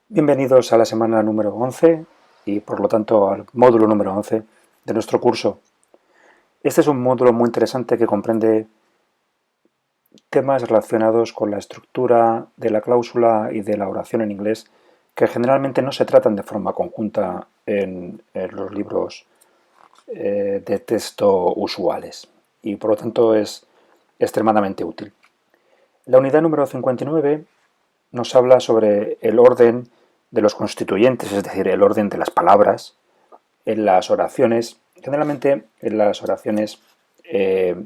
Bienvenidos a la semana número 11 y por lo tanto al módulo número 11 de nuestro curso. Este es un módulo muy interesante que comprende temas relacionados con la estructura de la cláusula y de la oración en inglés que generalmente no se tratan de forma conjunta en los libros de texto usuales y por lo tanto es extremadamente útil. La unidad número 59 nos habla sobre el orden de los constituyentes, es decir, el orden de las palabras en las oraciones, generalmente en las oraciones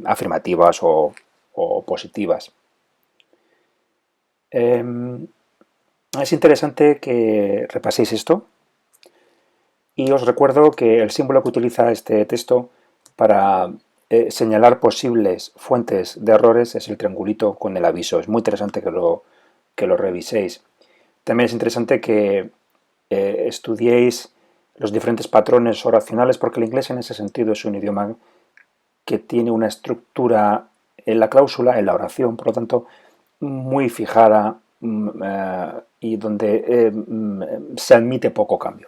afirmativas o positivas. Es interesante que repaséis esto y os recuerdo que el símbolo que utiliza este texto para señalar posibles fuentes de errores es el triangulito con el aviso. Es muy interesante que lo reviséis. También es interesante que estudiéis los diferentes patrones oracionales, porque el inglés en ese sentido es un idioma que tiene una estructura en la cláusula, en la oración, por lo tanto, muy fijada y donde se admite poco cambio.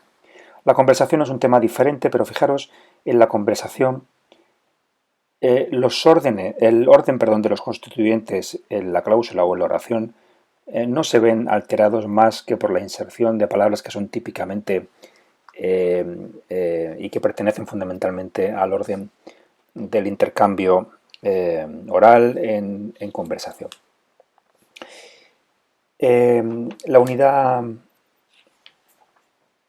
La conversación es un tema diferente, pero fijaros, en la conversación el orden de los constituyentes en la cláusula o en la oración no se ven alterados más que por la inserción de palabras que son típicamente y que pertenecen fundamentalmente al orden del intercambio oral en conversación. La unidad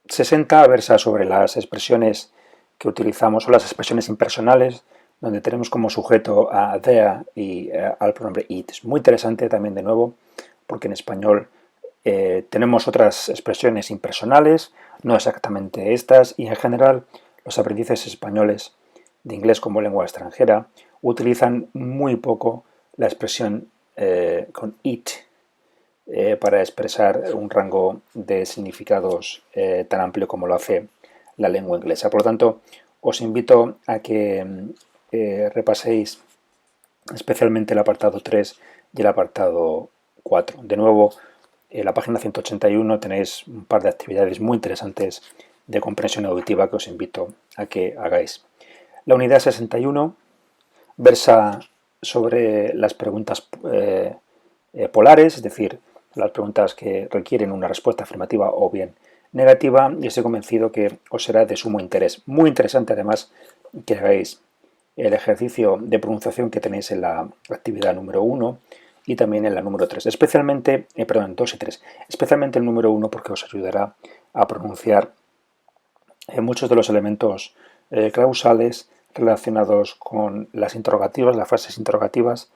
60 versa sobre las expresiones que utilizamos o las expresiones impersonales, donde tenemos como sujeto a there y al pronombre it. Es muy interesante también de nuevo, porque en español tenemos otras expresiones impersonales, no exactamente estas, y en general los aprendices españoles de inglés como lengua extranjera utilizan muy poco la expresión con it para expresar un rango de significados tan amplio como lo hace la lengua inglesa. Por lo tanto, os invito a que repaséis especialmente el apartado 3 y el apartado 4. De nuevo, en la página 181 tenéis un par de actividades muy interesantes de comprensión auditiva que os invito a que hagáis. La unidad 61 versa sobre las preguntas polares, es decir, las preguntas que requieren una respuesta afirmativa o bien negativa, y estoy convencido que os será de sumo interés. Muy interesante además que hagáis el ejercicio de pronunciación que tenéis en la actividad número 1 y también en la número 3, especialmente, 2 y 3, especialmente el número 1 porque os ayudará a pronunciar muchos de los elementos clausales relacionados con las interrogativas, las frases interrogativas,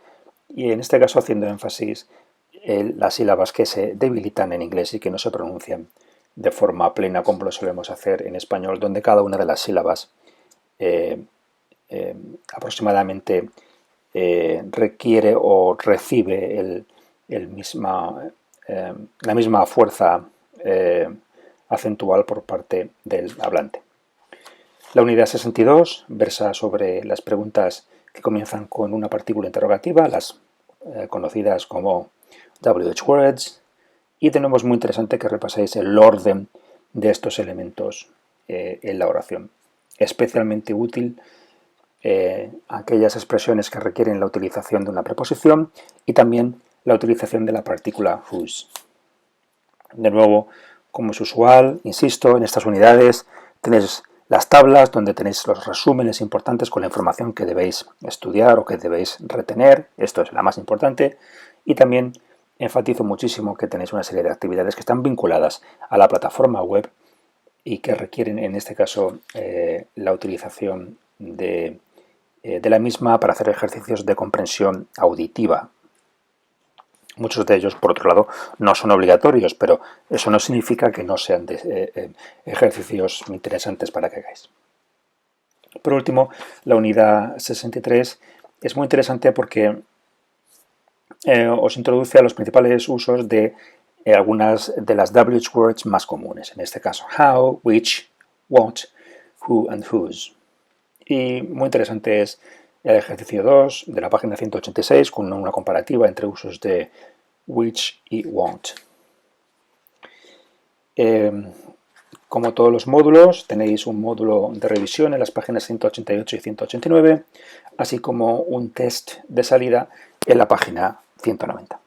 y en este caso haciendo énfasis en las sílabas que se debilitan en inglés y que no se pronuncian de forma plena como lo solemos hacer en español, donde cada una de las sílabas aproximadamente requiere o recibe la misma fuerza acentual por parte del hablante. La unidad 62 versa sobre las preguntas que comienzan con una partícula interrogativa, las conocidas como WH words, y de nuevo es muy interesante que repaséis el orden de estos elementos en la oración. Especialmente útil aquellas expresiones que requieren la utilización de una preposición y también la utilización de la partícula whose. De nuevo, como es usual, insisto, en estas unidades tenéis las tablas donde tenéis los resúmenes importantes con la información que debéis estudiar o que debéis retener. Esto es la más importante. Y también enfatizo muchísimo que tenéis una serie de actividades que están vinculadas a la plataforma web y que requieren, en este caso, la utilización de la misma para hacer ejercicios de comprensión auditiva. Muchos de ellos, por otro lado, no son obligatorios, pero eso no significa que no sean ejercicios interesantes para que hagáis. Por último, la unidad 63 es muy interesante porque os introduce a los principales usos de algunas de las WH words más comunes, en este caso how, which, what, who and whose. Y muy interesante es el ejercicio 2 de la página 186 con una comparativa entre usos de which y want. Como todos los módulos, tenéis un módulo de revisión en las páginas 188 y 189, así como un test de salida en la página 190.